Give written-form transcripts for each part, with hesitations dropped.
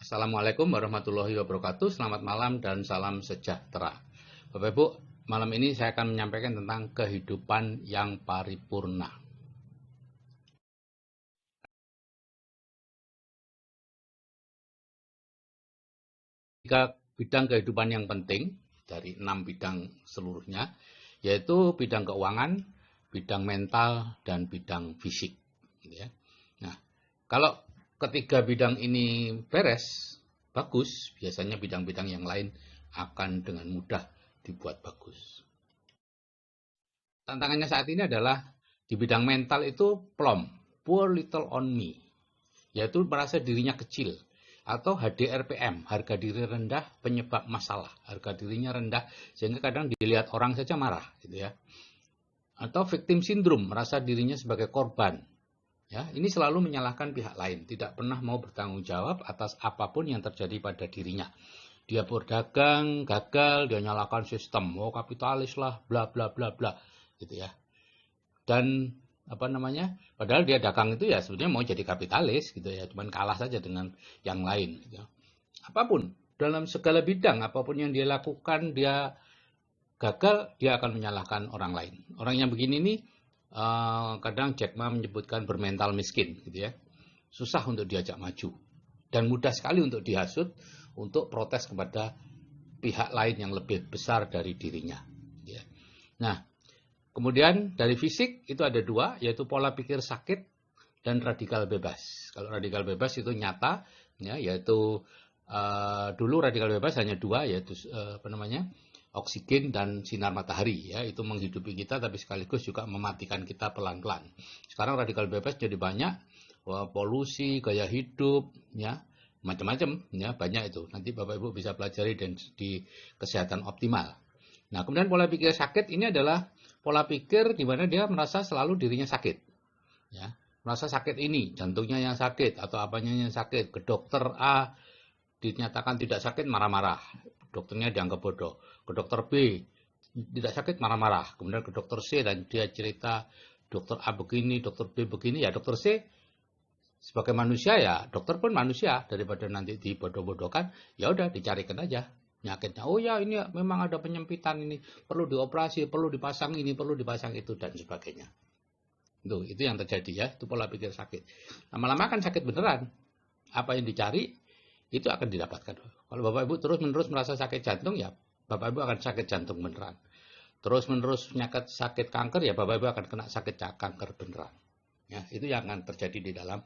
Assalamualaikum warahmatullahi wabarakatuh. Selamat malam dan salam sejahtera. Bapak Ibu, malam ini saya akan menyampaikan tentang kehidupan yang paripurna. Tiga bidang kehidupan yang penting dari 6 bidang seluruhnya, yaitu bidang keuangan, bidang mental, dan bidang fisik. Nah, kalau ketiga bidang ini beres, bagus, biasanya bidang-bidang yang lain akan dengan mudah dibuat bagus. Tantangannya saat ini adalah di bidang mental itu plom, poor little on me, yaitu merasa dirinya kecil, atau HDRPM, harga diri rendah penyebab masalah, harga dirinya rendah sehingga kadang dilihat orang saja marah, gitu ya. Atau victim syndrome, merasa dirinya sebagai korban. Ya, ini selalu menyalahkan pihak lain, tidak pernah mau bertanggung jawab atas apapun yang terjadi pada dirinya. Dia berdagang, gagal, dia nyalakan sistem, kapitalis lah, bla bla bla bla, gitu ya. Dan padahal dia dagang itu ya sebetulnya mau jadi kapitalis, gitu ya, cuman kalah saja dengan yang lain. Gitu. Apapun, dalam segala bidang, apapun yang dia lakukan, dia gagal, dia akan menyalahkan orang lain. Orang yang begini nih, kadang Jack Ma menyebutkan bermental miskin, gitu ya. Susah untuk diajak maju dan mudah sekali untuk dihasut untuk protes kepada pihak lain yang lebih besar dari dirinya. Ya. Nah, kemudian dari fisik itu ada 2, yaitu pola pikir sakit dan radikal bebas. Kalau radikal bebas itu nyata, ya, yaitu dulu radikal bebas hanya 2, yaitu oksigen dan sinar matahari, ya, itu menghidupi kita tapi sekaligus juga mematikan kita pelan-pelan. Sekarang radikal bebas jadi banyak, polusi, gaya hidup, ya, macam-macam, ya, banyak itu. Nanti Bapak Ibu bisa pelajari dan di kesehatan optimal. Nah, kemudian pola pikir sakit ini adalah pola pikir di mana dia merasa selalu dirinya sakit, ya, merasa sakit ini, jantungnya yang sakit atau apanya yang sakit. Ke dokter A dinyatakan tidak sakit, marah-marah. Dokternya dianggap bodoh. Ke dokter B tidak sakit, marah-marah. Kemudian ke dokter C dan dia cerita dokter A begini, dokter B begini, ya dokter C sebagai manusia, ya dokter pun manusia, daripada nanti dibodoh-bodohkan, ya udah dicarikan aja penyakitnya. Oh ya, ini memang ada penyempitan, ini perlu dioperasi, perlu dipasang ini, perlu dipasang itu, dan sebagainya. Itu yang terjadi, ya, itu pola pikir sakit. Lama-lama kan sakit beneran. Apa yang dicari itu akan didapatkan. Kalau Bapak Ibu terus-menerus merasa sakit jantung, ya Bapak Ibu akan sakit jantung beneran. Terus-menerus penyakit sakit kanker, ya Bapak Ibu akan kena sakit kanker beneran. Ya, itu yang akan terjadi di dalam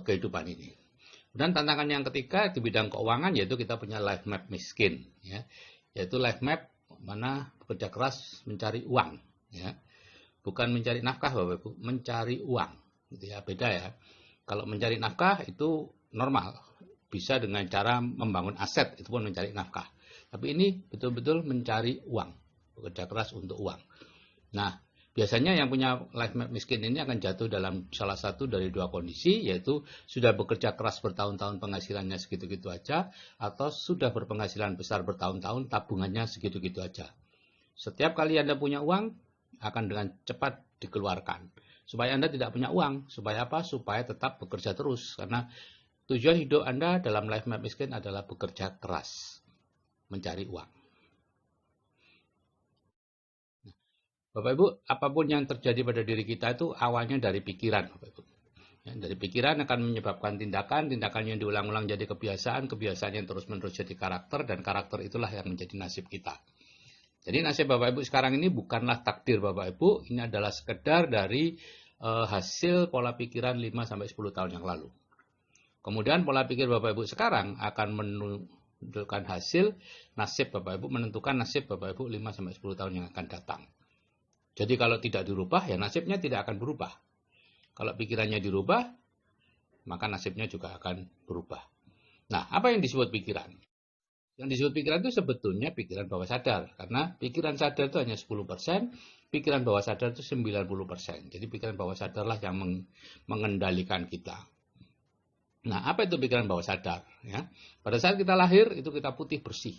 kehidupan ini. Dan tantangan yang ketiga di bidang keuangan, yaitu kita punya life map miskin, ya, yaitu life map mana bekerja keras mencari uang, ya, bukan mencari nafkah Bapak Ibu, mencari uang, gitu ya, beda ya. Kalau mencari nafkah itu normal, bisa dengan cara membangun aset, itu pun mencari nafkah. Tapi ini betul-betul mencari uang, bekerja keras untuk uang. Nah, biasanya yang punya life map miskin ini akan jatuh dalam salah satu dari 2 kondisi, yaitu sudah bekerja keras bertahun-tahun penghasilannya segitu-gitu aja, atau sudah berpenghasilan besar bertahun-tahun tabungannya segitu-gitu aja. Setiap kali Anda punya uang, akan dengan cepat dikeluarkan. Supaya Anda tidak punya uang, supaya apa? Supaya tetap bekerja terus, karena tujuan hidup Anda dalam life map miskin adalah bekerja keras, mencari uang. Bapak Ibu, apapun yang terjadi pada diri kita itu awalnya dari pikiran, Bapak Ibu. Ya, dari pikiran akan menyebabkan tindakan yang diulang-ulang jadi kebiasaan yang terus-menerus jadi karakter, dan karakter itulah yang menjadi nasib kita. Jadi nasib Bapak Ibu sekarang ini bukanlah takdir Bapak Ibu, ini adalah sekedar dari hasil pola pikiran 5-10 tahun yang lalu. Kemudian pola pikir Bapak Ibu sekarang akan menunjukkan hasil nasib Bapak Ibu, menentukan nasib Bapak Ibu 5-10 tahun yang akan datang. Jadi kalau tidak dirubah, ya nasibnya tidak akan berubah. Kalau pikirannya dirubah, maka nasibnya juga akan berubah. Nah, apa yang disebut pikiran? Yang disebut pikiran itu sebetulnya pikiran bawah sadar. Karena pikiran sadar itu hanya 10%, pikiran bawah sadar itu 90%. Jadi pikiran bawah sadarlah yang mengendalikan kita. Nah, apa itu pikiran bawah sadar? Ya, pada saat kita lahir, itu kita putih bersih.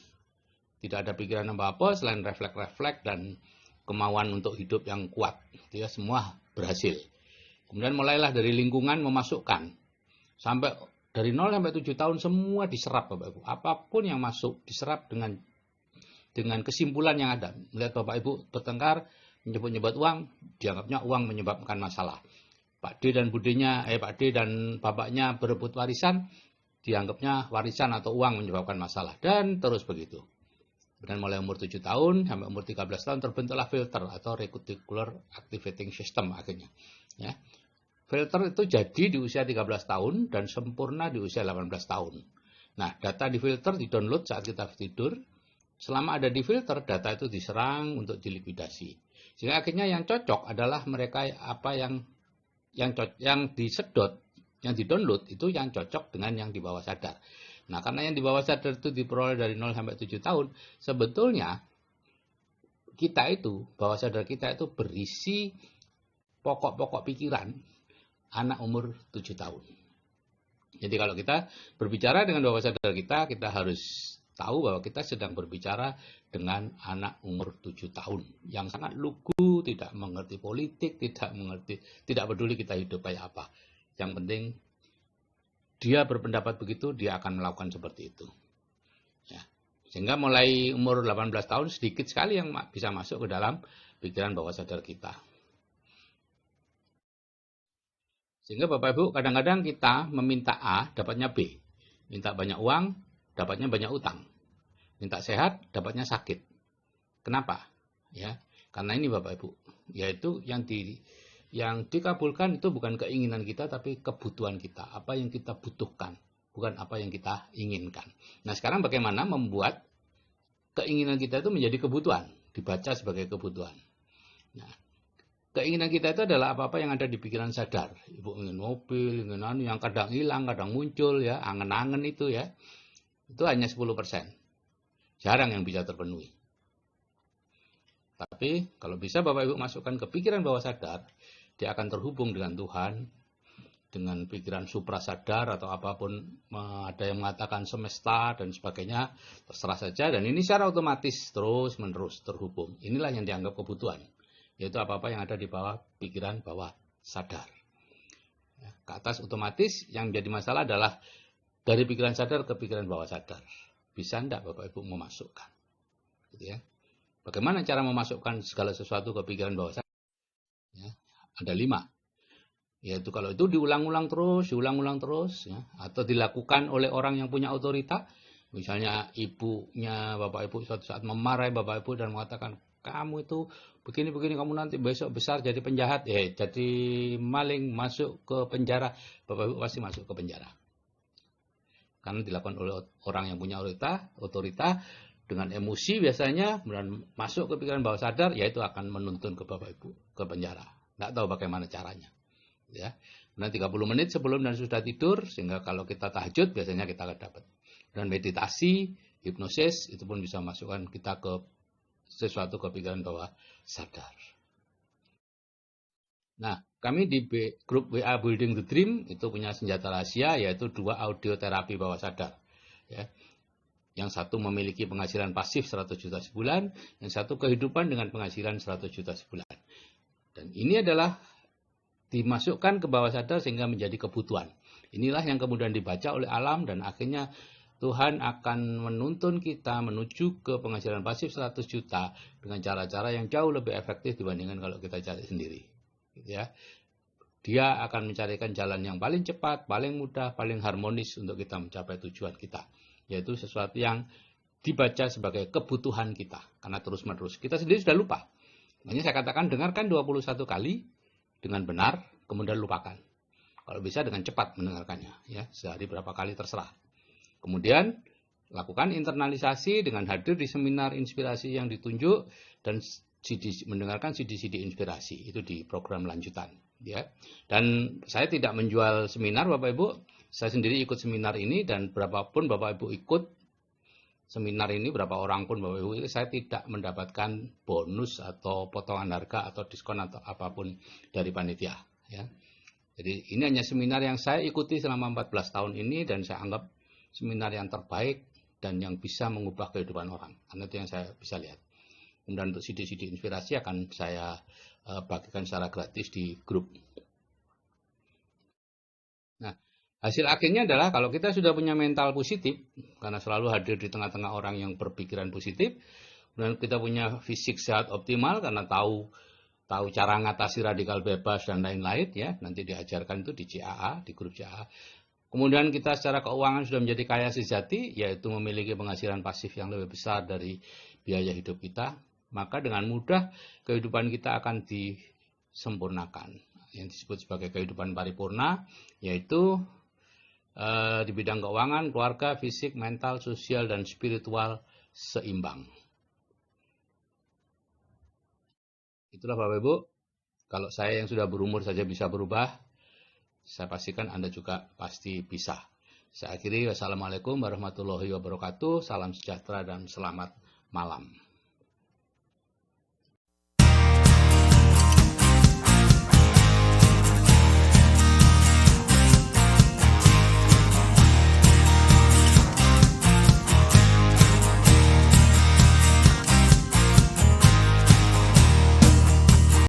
Tidak ada pikiran apa-apa selain refleks-refleks dan kemauan untuk hidup yang kuat. Dia semua berhasil. Kemudian mulailah dari lingkungan memasukkan. Sampai dari 0 sampai 7 tahun semua diserap Bapak Ibu. Apapun yang masuk diserap dengan kesimpulan yang ada. Melihat Bapak Ibu bertengkar, menyebut-nyebut uang, dianggapnya uang menyebabkan masalah. Pak D dan Pak D dan bapaknya berebut warisan, dianggapnya warisan atau uang menyebabkan masalah. Dan terus begitu. Dan mulai umur 7 tahun sampai umur 13 tahun terbentuklah filter atau reticular activating system akhirnya. Ya. Filter itu jadi di usia 13 tahun dan sempurna di usia 18 tahun. Nah, data di filter di-download saat kita tidur. Selama ada di filter, data itu diserang untuk dilikuidasi. Sehingga akhirnya yang cocok adalah mereka yang disedot, yang di-download itu yang cocok dengan yang di bawah sadar. Nah, karena yang di bawah sadar itu diperoleh dari 0 sampai 7 tahun, sebetulnya kita itu, bawah sadar kita itu berisi pokok-pokok pikiran anak umur 7 tahun. Jadi kalau kita berbicara dengan bawah sadar kita harus tahu bahwa kita sedang berbicara dengan anak umur 7 tahun yang sangat lugu, tidak mengerti politik, tidak peduli kita hidup kayak apa. Yang penting dia berpendapat begitu, dia akan melakukan seperti itu. Ya. Sehingga mulai umur 18 tahun sedikit sekali yang bisa masuk ke dalam pikiran bawah sadar kita. Sehingga Bapak Ibu kadang-kadang kita meminta A, dapatnya B. Minta banyak uang, dapatnya banyak utang. Minta sehat, dapatnya sakit. Kenapa? Ya, karena ini Bapak Ibu, yaitu yang dikabulkan itu bukan keinginan kita, tapi kebutuhan kita. Apa yang kita butuhkan, bukan apa yang kita inginkan. Nah, sekarang bagaimana membuat keinginan kita itu menjadi kebutuhan, dibaca sebagai kebutuhan. Nah, keinginan kita itu adalah apa-apa yang ada di pikiran sadar. Ibu ingin mobil, ingin yang kadang hilang, kadang muncul, ya, angen-angen itu ya. Itu hanya 10%. Jarang yang bisa terpenuhi. Tapi kalau bisa Bapak Ibu masukkan ke pikiran bawah sadar, dia akan terhubung dengan Tuhan, dengan pikiran suprasadar atau apapun, ada yang mengatakan semesta dan sebagainya, terserah saja. Dan ini secara otomatis terus-menerus terhubung. Inilah yang dianggap kebutuhan, yaitu apa-apa yang ada di bawah pikiran bawah sadar. Ke atas otomatis yang menjadi masalah adalah dari pikiran sadar ke pikiran bawah sadar. Bisa enggak Bapak Ibu memasukkan? Gitu ya. Bagaimana cara memasukkan segala sesuatu ke pikiran bawah sadar? Ya, ada 5. Yaitu kalau itu diulang-ulang terus, ya, atau dilakukan oleh orang yang punya otorita, misalnya ibunya Bapak Ibu suatu saat memarahi Bapak Ibu dan mengatakan, kamu itu begini-begini, kamu nanti besok besar jadi penjahat, jadi maling, masuk ke penjara. Bapak Ibu pasti masuk ke penjara. Karena dilakukan oleh orang yang punya otorita dengan emosi biasanya, kemudian masuk ke pikiran bawah sadar, yaitu akan menuntun ke Bapak Ibu ke penjara. Tidak tahu bagaimana caranya. Ya. Kemudian 30 menit sebelum dan sudah tidur, sehingga kalau kita tahajud biasanya kita akan dapat. Dan meditasi, hipnosis, itu pun bisa masukkan kita ke sesuatu ke pikiran bawah sadar. Nah, kami di grup WA Building the Dream itu punya senjata rahasia, yaitu 2 audio terapi bawah sadar. Ya. Yang satu memiliki penghasilan pasif 100 juta sebulan, yang satu kehidupan dengan penghasilan 100 juta sebulan. Dan ini adalah dimasukkan ke bawah sadar sehingga menjadi kebutuhan. Inilah yang kemudian dibaca oleh alam dan akhirnya Tuhan akan menuntun kita menuju ke penghasilan pasif 100 juta dengan cara-cara yang jauh lebih efektif dibandingkan kalau kita cari sendiri. Ya, dia akan mencarikan jalan yang paling cepat, paling mudah, paling harmonis untuk kita mencapai tujuan kita, yaitu sesuatu yang dibaca sebagai kebutuhan kita, karena terus-menerus kita sendiri sudah lupa. Makanya saya katakan dengarkan 21 kali dengan benar, kemudian lupakan. Kalau bisa dengan cepat mendengarkannya, ya, sehari berapa kali terserah. Kemudian lakukan internalisasi dengan hadir di seminar inspirasi yang ditunjuk dan mendengarkan CD-CD inspirasi itu di program lanjutan, ya. Dan saya tidak menjual seminar Bapak Ibu, saya sendiri ikut seminar ini dan berapapun Bapak Ibu ikut seminar ini, berapa orang pun Bapak Ibu, saya tidak mendapatkan bonus atau potongan harga atau diskon atau apapun dari panitia, ya. Jadi ini hanya seminar yang saya ikuti selama 14 tahun ini dan saya anggap seminar yang terbaik dan yang bisa mengubah kehidupan orang. Karena itu yang saya bisa lihat. Kemudian untuk CD-CD inspirasi akan saya bagikan secara gratis di grup. Nah, Hasil akhirnya adalah kalau kita sudah punya mental positif, karena selalu hadir di tengah-tengah orang yang berpikiran positif, dan kita punya fisik sehat optimal karena tahu cara ngatasi radikal bebas dan lain-lain ya, nanti diajarkan itu di CAA, di grup CAA. Kemudian kita secara keuangan sudah menjadi kaya sejati, yaitu memiliki penghasilan pasif yang lebih besar dari biaya hidup kita, maka dengan mudah kehidupan kita akan disempurnakan. Yang disebut sebagai kehidupan paripurna, yaitu di bidang keuangan, keluarga, fisik, mental, sosial, dan spiritual seimbang. Itulah Bapak Ibu, kalau saya yang sudah berumur saja bisa berubah, saya pastikan Anda juga pasti bisa. Saya akhiri, wassalamualaikum warahmatullahi wabarakatuh, salam sejahtera dan selamat malam.